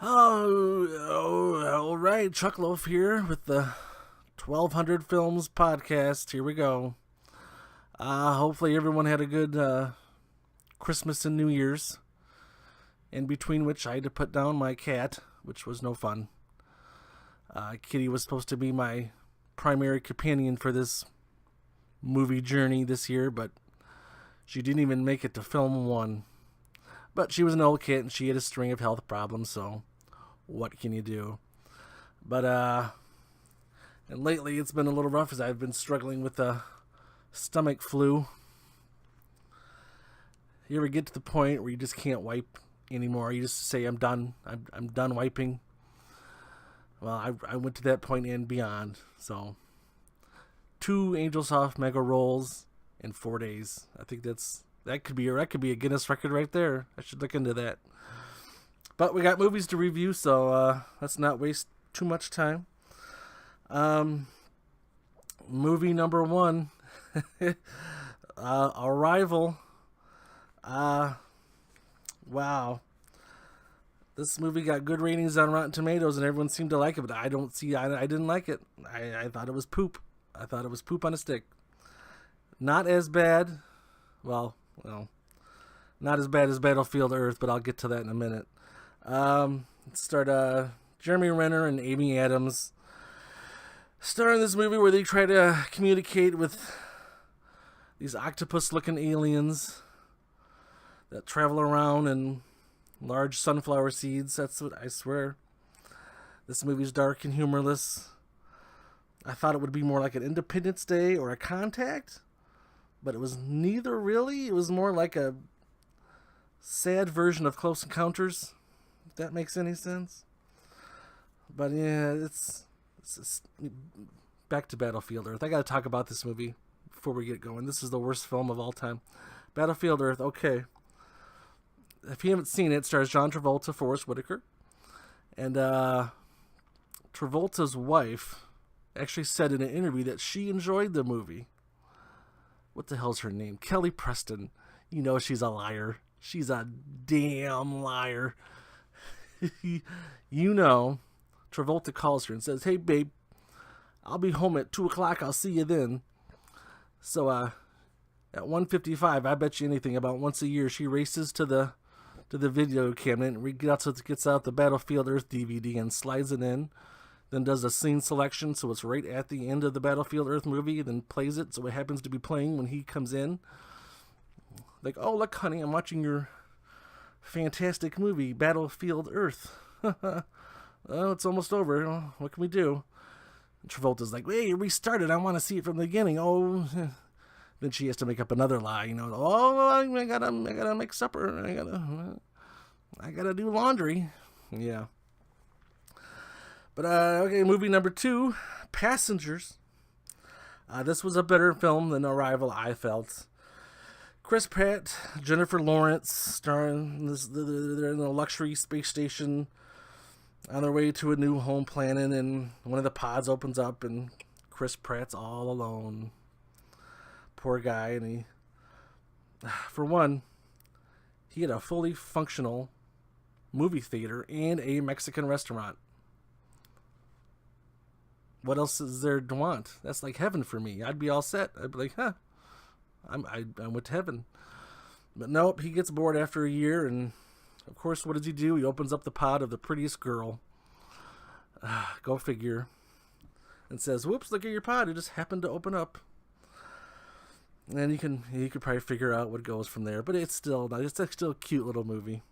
All right. Chuckloaf here with the 1200 Films podcast. Here we go. Hopefully everyone had a good Christmas and New Year's, in between which I had to put down my cat, which was no fun. Kitty was supposed to be my primary companion for this movie journey this year, but she didn't even make it to film one. But she was an old kid and she had a string of health problems, so what can you do? But and lately it's been a little rough as I've been struggling with the stomach flu. You ever get to the point where you just can't wipe anymore? You just say, I'm done. I'm done wiping. Well, I went to that point and beyond. So 2 Angel Soft Mega Rolls in 4 days. I think that could be a Guinness record right there. I should look into that. But we got movies to review, so let's not waste too much time. Movie number 1, Arrival. Wow. This movie got good ratings on Rotten Tomatoes, and everyone seemed to like it, but I didn't like it. I thought it was poop. I thought it was poop on a stick. Not as bad. Well, not as bad as Battlefield Earth, but I'll get to that in a minute. Let's start Jeremy Renner and Amy Adams star in this movie where they try to communicate with these octopus-looking aliens that travel around in large sunflower seeds. That's what I swear. This movie's dark and humorless. I thought it would be more like an Independence Day or a Contact, but it was neither really. It was more like a sad version of Close Encounters, if that makes any sense. But yeah, it's back to Battlefield Earth. I gotta talk about this movie before we get going. This is the worst film of all time. Battlefield Earth, okay. If you haven't seen it, it stars John Travolta, Forrest Whitaker. And Travolta's wife actually said in an interview that she enjoyed the movie. What the hell's her name? Kelly Preston. You know she's a liar. She's a damn liar. You know, Travolta calls her and says, "Hey, babe, I'll be home at 2 o'clock. I'll see you then." So, at 1:55, I bet you anything, about once a year, she races to the video cabinet and gets out the Battlefield Earth DVD and slides it in. Then does a scene selection, so it's right at the end of the Battlefield Earth movie, then plays it, so it happens to be playing when he comes in. Like, "Oh, look, honey, I'm watching your fantastic movie, Battlefield Earth." "Well, it's almost over. What can we do?" And Travolta's like, "Hey, restart it. I want to see it from the beginning." Oh, then she has to make up another lie, "Oh, I gotta make supper. I gotta do laundry." Yeah. But, okay, movie number 2, Passengers. This was a better film than Arrival, I felt. Chris Pratt, Jennifer Lawrence, starring they're in a luxury space station on their way to a new home planet, and one of the pods opens up, and Chris Pratt's all alone. Poor guy, and he, for one, he had a fully functional movie theater and a Mexican restaurant. What else is there to want? That's like heaven for me. I'd be all set. I'd be like, I went to heaven. But nope, he gets bored after a year, and of course, what does he do? He opens up the pod of the prettiest girl. Go figure. And says, "Whoops, look at your pod. It just happened to open up." And you could probably figure out what goes from there. But it's still a cute little movie.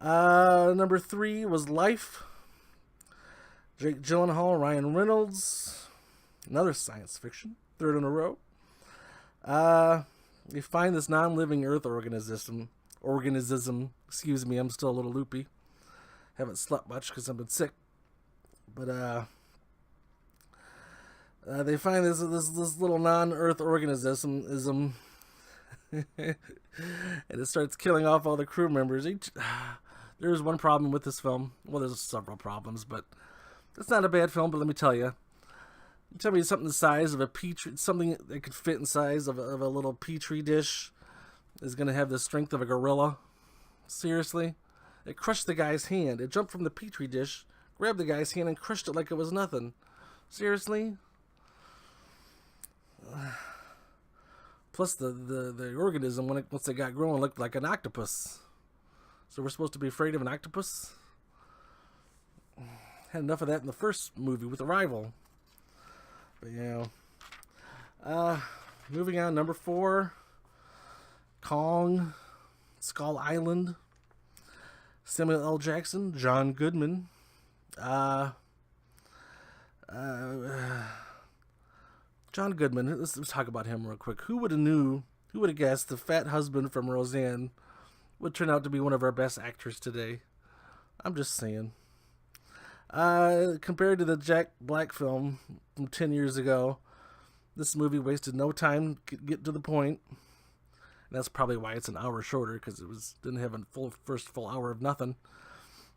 Number 3 was Life. Jake Gyllenhaal, Ryan Reynolds. Another science fiction. 3rd in a row. They find this non-living Earth organism. Excuse me, I'm still a little loopy. Haven't slept much because I've been sick. But they find this little non-Earth organism, and it starts killing off all the crew members. There's one problem with this film. Well, there's several problems, but it's not a bad film. But let me tell you. You tell me something the size of a something that could fit in the size of a little petri dish is going to have the strength of a gorilla. Seriously? It crushed the guy's hand. It jumped from the petri dish, grabbed the guy's hand, and crushed it like it was nothing. Seriously? Plus, the organism, once it got growing, looked like an octopus. So we're supposed to be afraid of an octopus? Had enough of that in the first movie with Arrival. But, moving on, number 4. Kong, Skull Island. Samuel L. Jackson, John Goodman. John Goodman, let's talk about him real quick. Who would have guessed the fat husband from Roseanne would turn out to be one of our best actors today? I'm just saying. Compared to the Jack Black film from 10 years ago, this movie wasted no time to get to the point. And that's probably why it's an hour shorter, because didn't have a first full hour of nothing.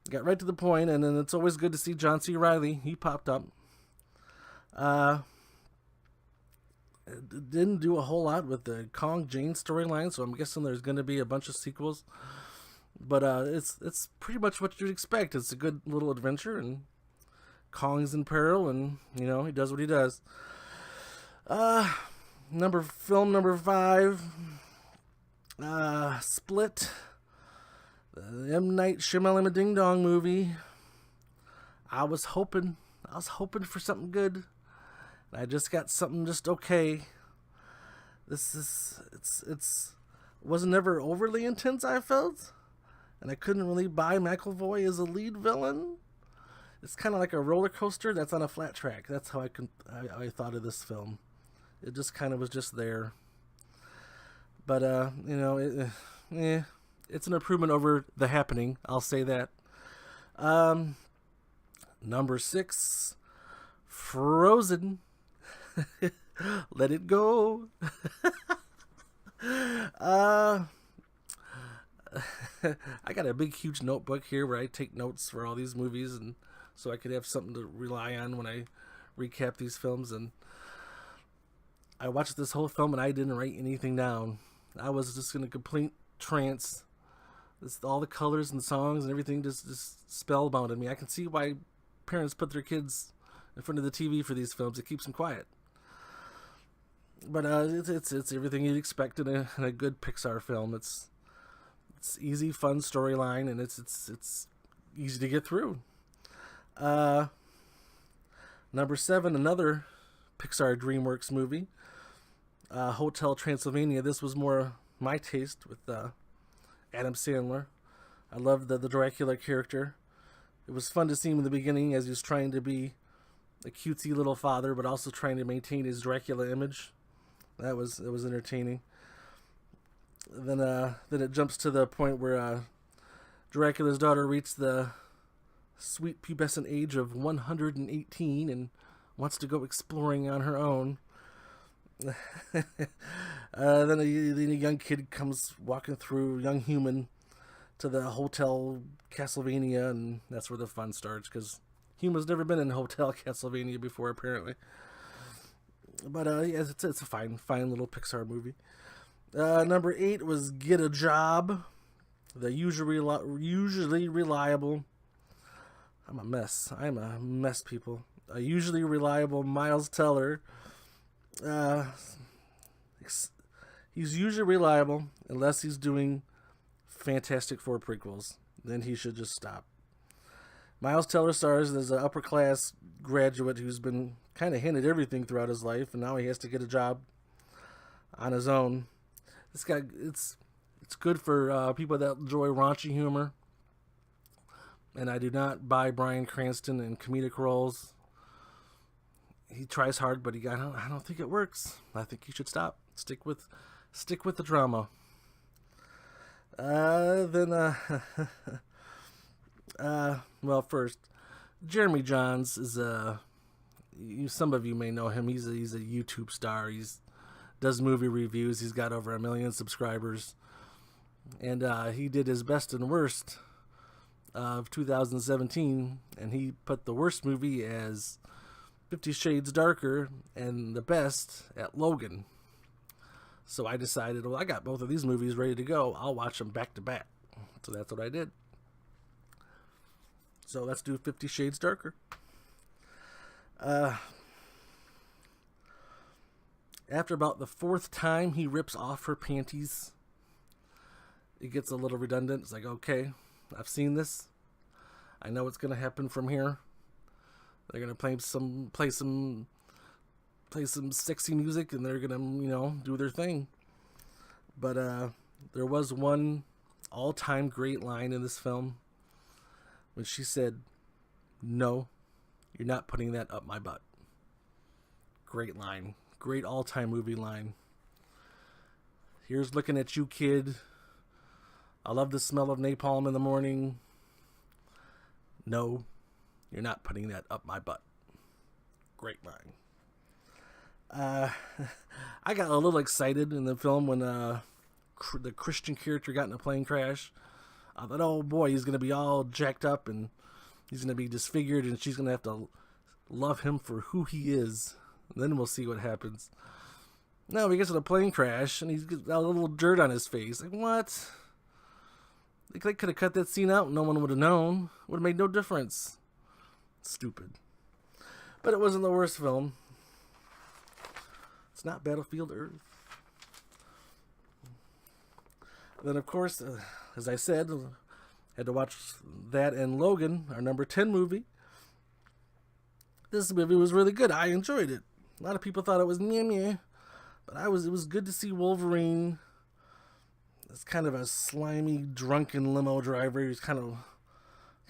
Got right to the point, and then it's always good to see John C. Reilly. He popped up. Didn't do a whole lot with the Kong Jane storyline, so I'm guessing there's going to be a bunch of sequels. But it's pretty much what you'd expect. It's a good little adventure, and Kong's in peril, and he does what he does. Film number 5, Split, the M. Night Shyamalan Ding Dong movie. I was hoping for something good. I just got something just okay. It's wasn't never overly intense, I felt, and I couldn't really buy McAvoy as a lead villain. It's kind of like a roller coaster that's on a flat track. That's how I thought of this film. It just kind of was just there. But it's an improvement over The Happening. I'll say that. Number 6, Frozen. Let it go. I got a big, huge notebook here where I take notes for all these movies, and so I could have something to rely on when I recap these films. And I watched this whole film, and I didn't write anything down. I was just in a complete trance. All the colors and songs and everything just spellbounded me. I can see why parents put their kids in front of the TV for these films. It keeps them quiet. But it's everything you'd expect in a good Pixar film. It's easy, fun storyline, and it's easy to get through. Number 7, another Pixar DreamWorks movie, Hotel Transylvania. This was more my taste with Adam Sandler. I loved the Dracula character. It was fun to see him in the beginning as he was trying to be a cutesy little father, but also trying to maintain his Dracula image. It was entertaining. Then it jumps to the point where Dracula's daughter reached the sweet pubescent age of 118 and wants to go exploring on her own. Then a young kid comes walking through, young human, to the Hotel Castlevania, and that's where the fun starts, because human's never been in Hotel Castlevania before, apparently. But it's a fine little Pixar movie. Number 8 was Get a Job, the usually reliable. I'm a mess, people. A usually reliable Miles Teller. He's usually reliable unless he's doing Fantastic Four prequels. Then he should just stop. Miles Teller stars as an upper-class graduate who's been kind of handed everything throughout his life, and now he has to get a job on his own. This guy, it's good for people that enjoy raunchy humor, and I do not buy Bryan Cranston in comedic roles. He tries hard, but I don't think it works. I think he should stop. Stick with the drama. Well, first, Jeremy Jahns is some of you may know him. He's a YouTube star. He's does movie reviews. He's got over 1 million subscribers, and he did his best and worst of 2017, and he put the worst movie as 50 Shades Darker and the best at Logan. So I decided, well, I got both of these movies ready to go. I'll watch them back to back. So that's what I did. So let's do 50 Shades Darker. After about the fourth time he rips off her panties, it gets a little redundant. It's like, okay, I've seen this. I know what's going to happen from here. They're going to play some sexy music, and they're going to, do their thing. But there was one all-time great line in this film when she said, "No, you're not putting that up my butt." Great line. Great all-time movie line. Here's looking at you, kid. I love the smell of napalm in the morning. No, you're not putting that up my butt. Great line. I got a little excited in the film when the Christian character got in a plane crash. I thought, oh boy, he's going to be all jacked up and he's going to be disfigured and she's going to have to love him for who he is. And then we'll see what happens. No, he gets in a plane crash and he's got a little dirt on his face. Like, what? They could have cut that scene out and no one would have known. Would have made no difference. Stupid. But it wasn't the worst film. It's not Battlefield Earth. Then, of course, as I said, had to watch that and Logan, our number 10 movie. This movie was really good. I enjoyed it. A lot of people thought it was meh, but it was good to see Wolverine. It's kind of a slimy, drunken limo driver. He's kind of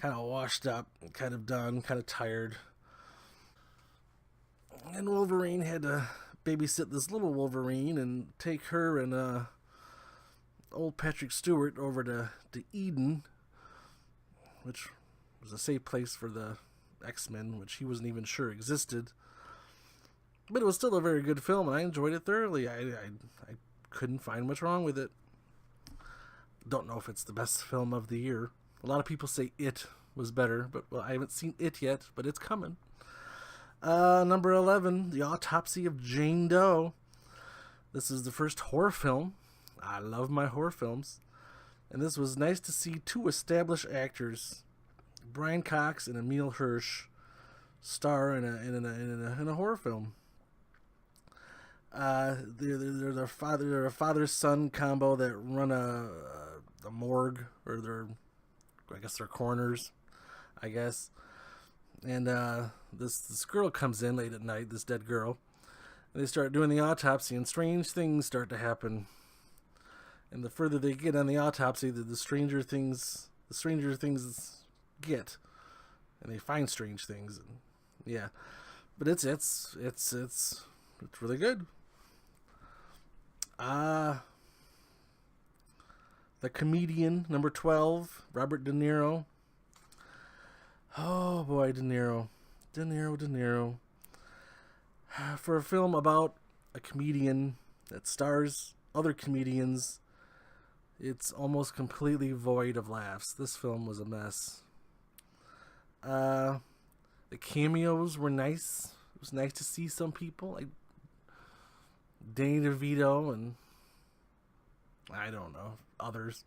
washed up, kind of done, kind of tired. And Wolverine had to babysit this little Wolverine and take her and old Patrick Stewart over to Eden, which was a safe place for the X-Men, which he wasn't even sure existed. But it was still a very good film, and I enjoyed it thoroughly. I couldn't find much wrong with it. Don't know if it's the best film of the year. A lot of people say It was better, but I haven't seen It yet, but it's coming. Number 11, The Autopsy of Jane Doe. This is the first horror film. I love my horror films. And this was nice to see two established actors, Brian Cox and Emile Hirsch, star in a horror film. They're a father-son combo that run a morgue, or they're coroners, I guess. And this girl comes in late at night, this dead girl, and they start doing the autopsy, and strange things start to happen. And the further they get on the autopsy, the stranger things get, and they find strange things. And, yeah, but it's really good. The Comedian, number 12, Robert De Niro. Oh boy, De Niro. For a film about a comedian that stars other comedians, it's almost completely void of laughs. This film was a mess. The cameos were nice. It was nice to see some people like Danny DeVito and I don't know, others.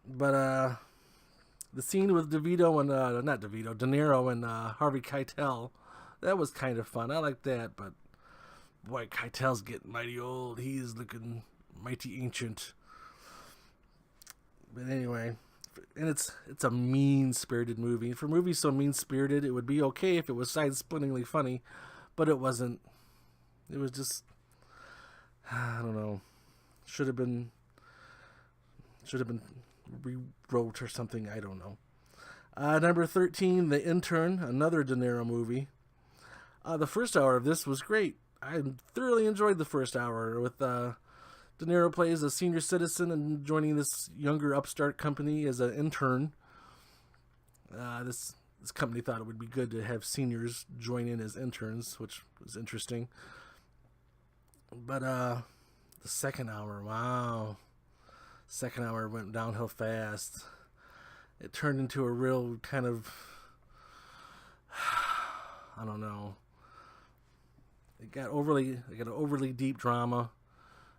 But the scene with De Niro and Harvey Keitel, that was kind of fun. I like that, but boy, Keitel's getting mighty old. He's looking mighty ancient. But anyway, and it's a mean-spirited movie. For movies so mean-spirited, it would be okay if it was side-splittingly funny, but it wasn't. It was just, I don't know, should have been rewrote or something. I don't know. Number 13, The Intern, another De Niro movie. The first hour of this was great. I thoroughly enjoyed the first hour with De Niro plays a senior citizen and joining this younger upstart company as an intern. This company thought it would be good to have seniors join in as interns, which was interesting. But the second hour, wow. Second hour went downhill fast. It turned into a real kind of, I don't know. It got an overly deep drama.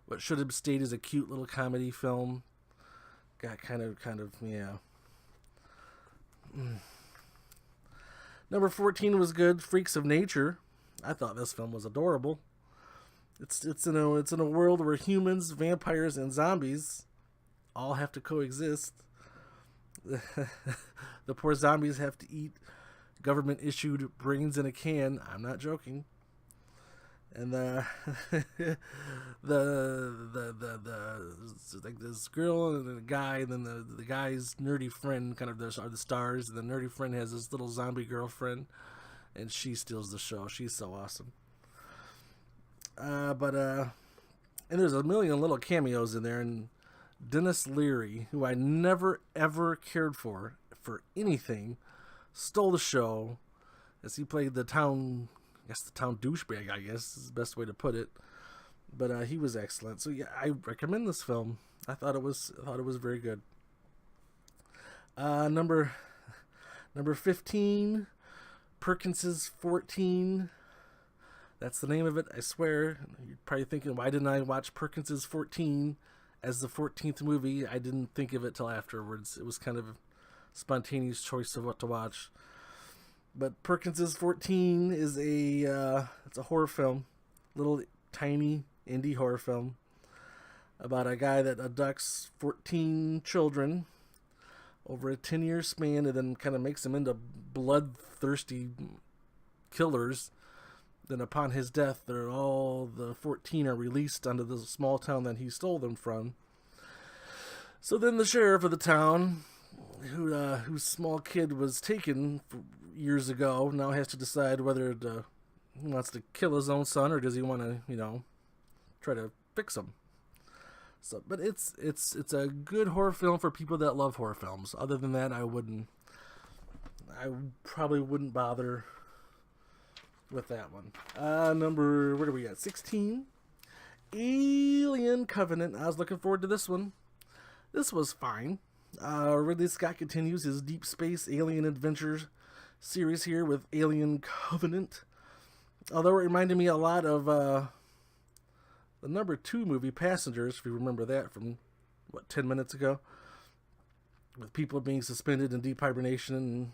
What should have stayed as a cute little comedy film got kind of, yeah. Number 14 was good, Freaks of Nature. I thought this film was adorable. It's in a world where humans, vampires, and zombies all have to coexist. The poor zombies have to eat government issued brains in a can. I'm not joking. And like this girl and a guy, and then the guy's nerdy friend kind of are the stars. And the nerdy friend has this little zombie girlfriend, and she steals the show. She's so awesome. And there's a million little cameos in there, and Dennis Leary, who I never ever cared for anything, stole the show as he played the town douchebag, I guess is the best way to put it. But he was excellent. So yeah, I recommend this film. I thought it was very good. Number 15, Perkins's 14. That's the name of it, I swear. You're probably thinking, why didn't I watch Perkins's 14 as the 14th movie? I didn't think of it till afterwards. It was kind of a spontaneous choice of what to watch. But Perkins's 14 is it's a horror film, little tiny indie horror film about a guy that abducts 14 children over a 10-year span and then kind of makes them into bloodthirsty killers. Then upon his death, all the 14 are released onto the small town that he stole them from. So then the sheriff of the town, whose small kid was taken years ago, now has to decide whether he wants to kill his own son or does he want to, try to fix him. So, but it's a good horror film for people that love horror films. Other than that, I probably wouldn't bother with that one. What are we at? 16. Alien Covenant. I was looking forward to this one. This was fine. Ridley Scott continues his deep space alien adventures series here with Alien Covenant. Although it reminded me a lot of the number 2 movie, Passengers, if you remember that from, 10 minutes ago? With people being suspended in deep hibernation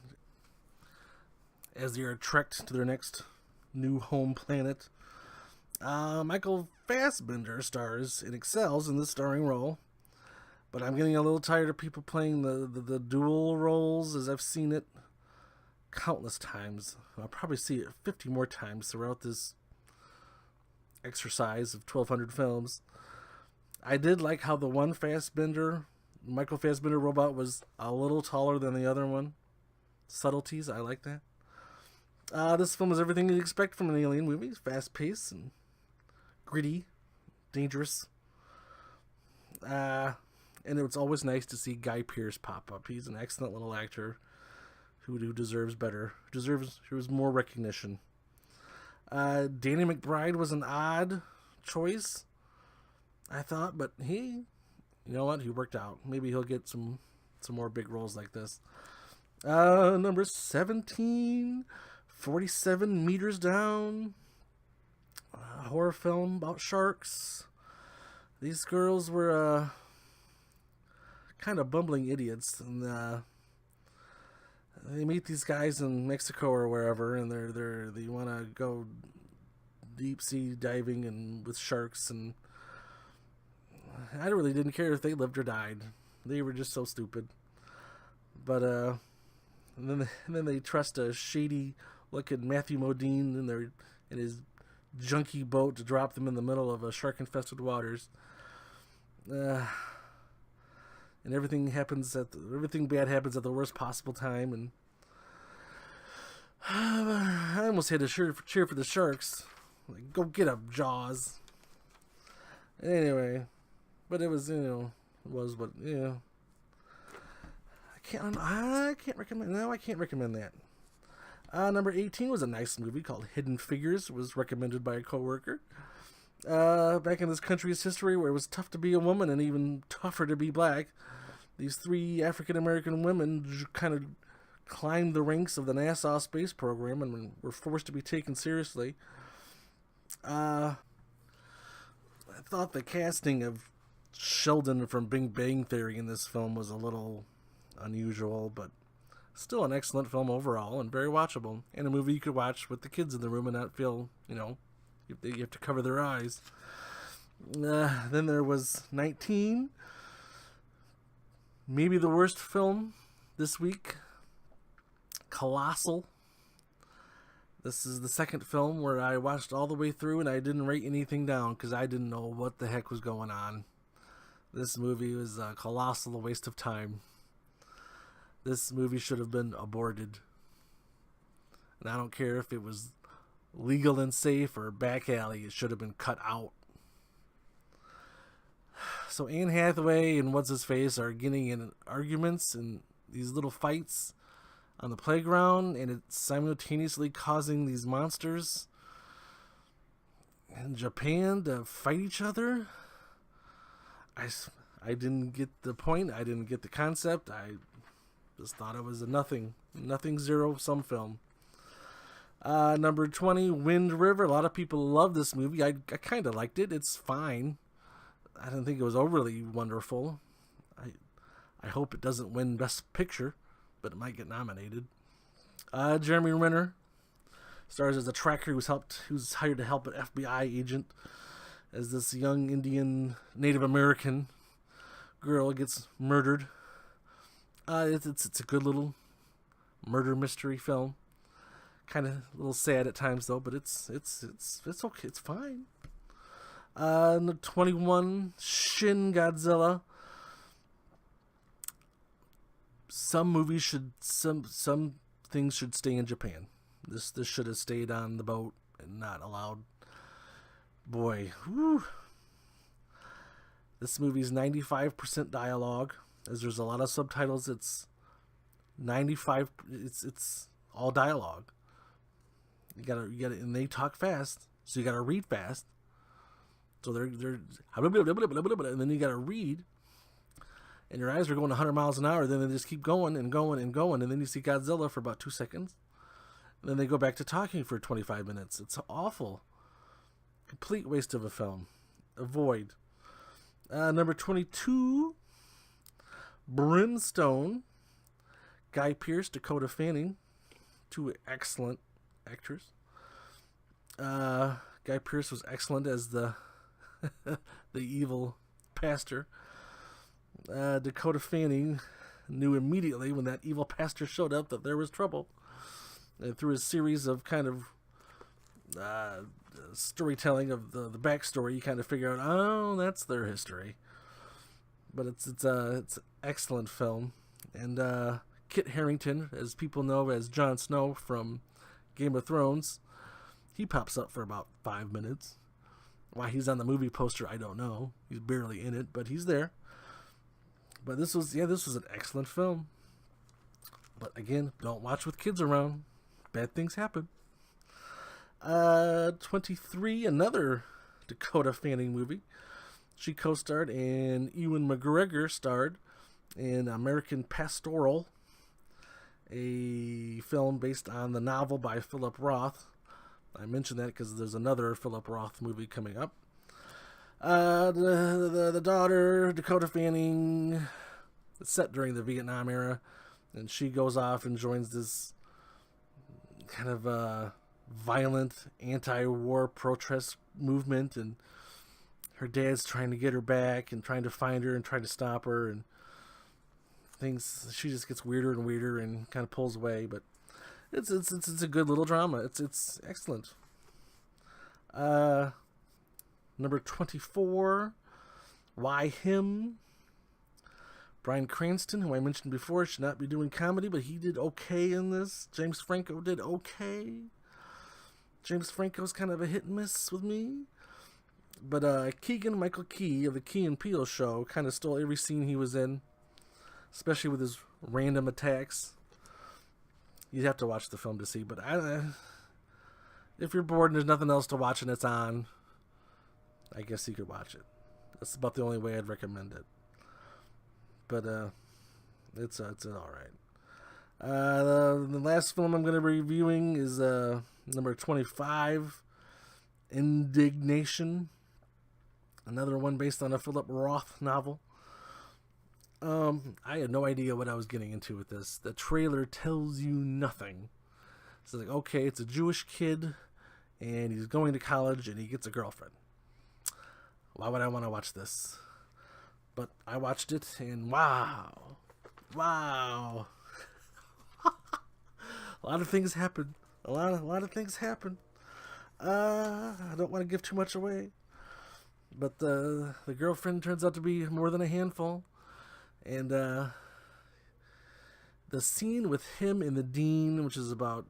as they are trekked to their next new home planet. Michael Fassbender stars and excels in this starring role. But I'm getting a little tired of people playing the dual roles as I've seen it countless times. I'll probably see it 50 more times throughout this exercise of 1,200 films. I did like how the one Michael Fassbender robot was a little taller than the other one. Subtleties, I like that. This film is everything you'd expect from an alien movie. It's fast-paced and gritty, dangerous. And it's always nice to see Guy Pearce pop up. He's an excellent little actor who deserves better. Deserves more recognition. Danny McBride was an odd choice, I thought, but you know what? He worked out. Maybe he'll get some more big roles like this. Number 17, 47 Meters Down. A horror film about sharks. These girls were kind of bumbling idiots, and they meet these guys in Mexico or wherever, and they want to go deep sea diving and with sharks, and I really didn't care if they lived or died. They were just so stupid. But and then they trust a shady looking Matthew Modine in his junky boat to drop them in the middle of a shark infested waters. And everything bad happens at the worst possible time, and I almost had to cheer for the sharks. Like, go get up, Jaws. Anyway, but it was, I can't recommend that. Number 18 was a nice movie called Hidden Figures. It was recommended by a coworker. Back in this country's history where it was tough to be a woman and even tougher to be black, these 3 African-American women kind of climbed the ranks of the NASA space program and were forced to be taken seriously. I thought the casting of Sheldon from Big Bang Theory in this film was a little unusual, but Still an excellent film overall and very watchable. And a movie you could watch with the kids in the room and not feel, you have to cover their eyes. Then there was 19. Maybe the worst film this week. Colossal. This is the second film where I watched all the way through and I didn't write anything down because I didn't know what the heck was going on. This movie was a colossal waste of time. This movie should have been aborted. And I don't care if it was legal and safe or back alley, it should have been cut out. So Anne Hathaway and what's-his-face are getting in arguments and these little fights on the playground, and it's simultaneously causing these monsters in Japan to fight each other. I didn't get the point. I didn't get the concept. I just thought it was a nothing zero-sum film. Number 20, Wind River. A lot of people love this movie. I kind of liked it. It's fine. I didn't think it was overly wonderful. I hope it doesn't win Best Picture, but it might get nominated. Jeremy Renner stars as a tracker who's hired to help an FBI agent as this young Indian Native American girl gets murdered. It's a good little murder mystery film. Kind of a little sad at times though, but it's okay. It's fine. 21, Shin Godzilla. Some things should stay in Japan. This should have stayed on the boat and not allowed. Boy, whew. This movie's 95% dialogue, as there's a lot of subtitles. It's 95. It's all dialogue. You gotta, and they talk fast, so you gotta read fast. So they're and then you gotta read, and your eyes are going 100 miles an hour. Then they just keep going and going and going, and then you see Godzilla for about 2 seconds, and then they go back to talking for 25 minutes. It's awful, complete waste of a film. Avoid. Number 22, Brimstone. Guy Pearce, Dakota Fanning, two excellent actors. Guy Pearce was excellent as the the evil pastor. Dakota Fanning knew immediately when that evil pastor showed up that there was trouble. And through a series of kind of storytelling of the backstory, you kind of figure out, oh, that's their history. But it's an excellent film. And Kit Harington, as people know as Jon Snow from Game of Thrones, he pops up for about 5 minutes. Why he's on the movie poster, I don't know. He's barely in it, but he's there. But this was an excellent film. But again, don't watch with kids around. Bad things happen. 23, another Dakota Fanning movie. She co-starred and Ewan McGregor starred in American Pastoral, a film based on the novel by Philip Roth. I mentioned that because there's another Philip Roth movie coming up. The daughter, Dakota Fanning, it's set during the Vietnam era, and she goes off and joins this kind of violent anti-war protest movement, and her dad's trying to get her back and trying to find her and trying to stop her, and she just gets weirder and weirder and kind of pulls away. But it's a good little drama. It's excellent. Number 24, Why Him? Bryan Cranston, who I mentioned before, should not be doing comedy, but he did okay in this. James Franco did okay. James Franco's kind of a hit and miss with me. But Keegan-Michael Key of the Key and Peele show kind of stole every scene he was in, especially with his random attacks. You'd have to watch the film to see, but if you're bored and there's nothing else to watch and it's on, I guess you could watch it. That's about the only way I'd recommend it. But it's all right. The last film I'm going to be reviewing is number 25, Indignation. Another one based on a Philip Roth novel. I had no idea what I was getting into with this. The trailer tells you nothing. It's like, okay, it's a Jewish kid, and he's going to college, and he gets a girlfriend. Why would I want to watch this? But I watched it, and wow. A lot of things happen. A lot of things happen. I don't want to give too much away. But the girlfriend turns out to be more than a handful. And the scene with him and the dean, which is about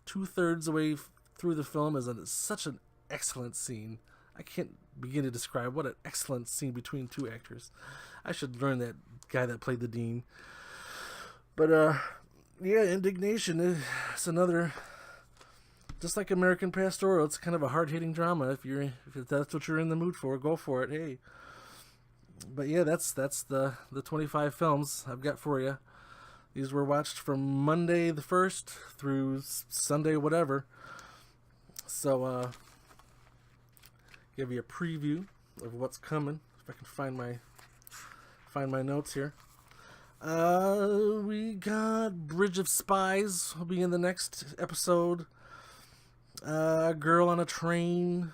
2/3 away through the film, is such an excellent scene. I can't begin to describe what an excellent scene between two actors. I should learn that guy that played the dean. But yeah, Indignation is another, just like American Pastoral. It's kind of a hard-hitting drama. If that's what you're in the mood for, go for it. Hey. But yeah, that's the 25 films I've got for you. These were watched from Monday the 1st through Sunday whatever. So give you a preview of what's coming. If I can find my notes here. We got Bridge of Spies will be in the next episode. Girl on a Train.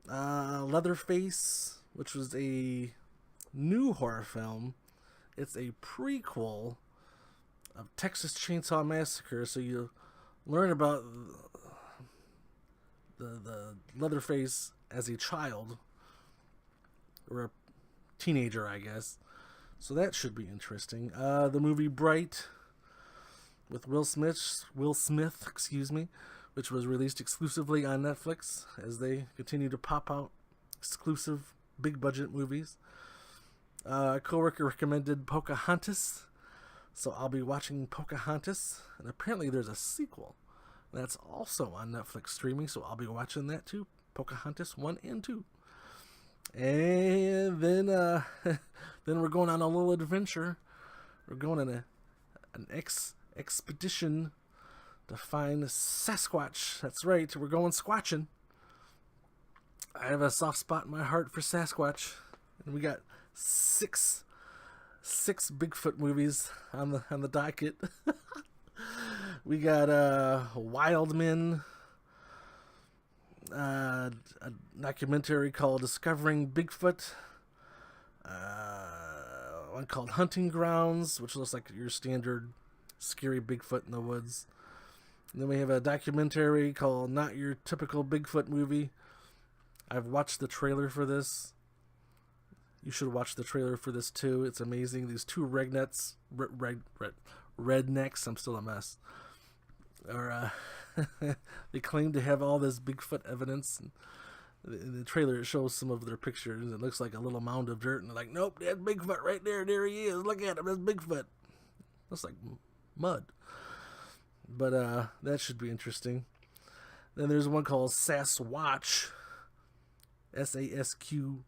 Leatherface, which was a new horror film. It's a prequel of Texas Chainsaw Massacre, so you learn about the Leatherface as a child, or a teenager, I guess. So that should be interesting. The movie Bright with Will Smith, which was released exclusively on Netflix, as they continue to pop out exclusive big budget movies. A coworker recommended Pocahontas, so I'll be watching Pocahontas, and apparently there's a sequel that's also on Netflix streaming, so I'll be watching that too. Pocahontas 1 and 2. And then then we're going on a little adventure. We're going on an expedition to find Sasquatch. That's right, we're going squatching. I have a soft spot in my heart for Sasquatch, and we got six Bigfoot movies on the docket. We got Wild Men, a documentary called Discovering Bigfoot, one called Hunting Grounds, which looks like your standard scary Bigfoot in the woods. And then we have a documentary called Not Your Typical Bigfoot Movie. I've watched the trailer for this. You should watch the trailer for this too. It's amazing. These two rednecks, I'm still a mess, are they claim to have all this Bigfoot evidence. In the trailer, it shows some of their pictures. It looks like a little mound of dirt, and they're like, nope, that's Bigfoot right there. There he is. Look at him. That's Bigfoot. Looks like mud. But that should be interesting. Then there's one called Sasquatch. Sasquwatch.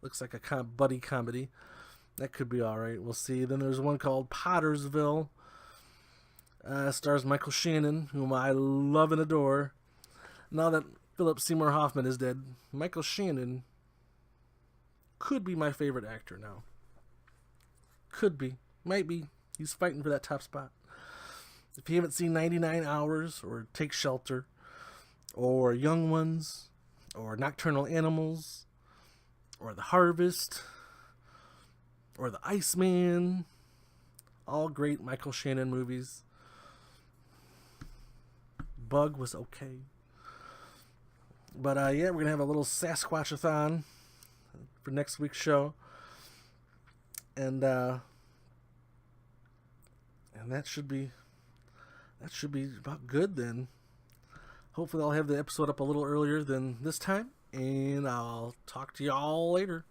Looks like a buddy comedy. That could be alright. We'll see. Then there's one called Pottersville. Stars Michael Shannon, whom I love and adore. Now that Philip Seymour Hoffman is dead, Michael Shannon could be my favorite actor now. Could be. Might be. He's fighting for that top spot. If you haven't seen 99 Hours, or Take Shelter, or Young Ones, or Nocturnal Animals, or The Harvest, or The Iceman, all great Michael Shannon movies. Bug was okay. But yeah, we're going to have a little Sasquatch-a-thon for next week's show. And that should be about good then. Hopefully I'll have the episode up a little earlier than this time, and I'll talk to y'all later.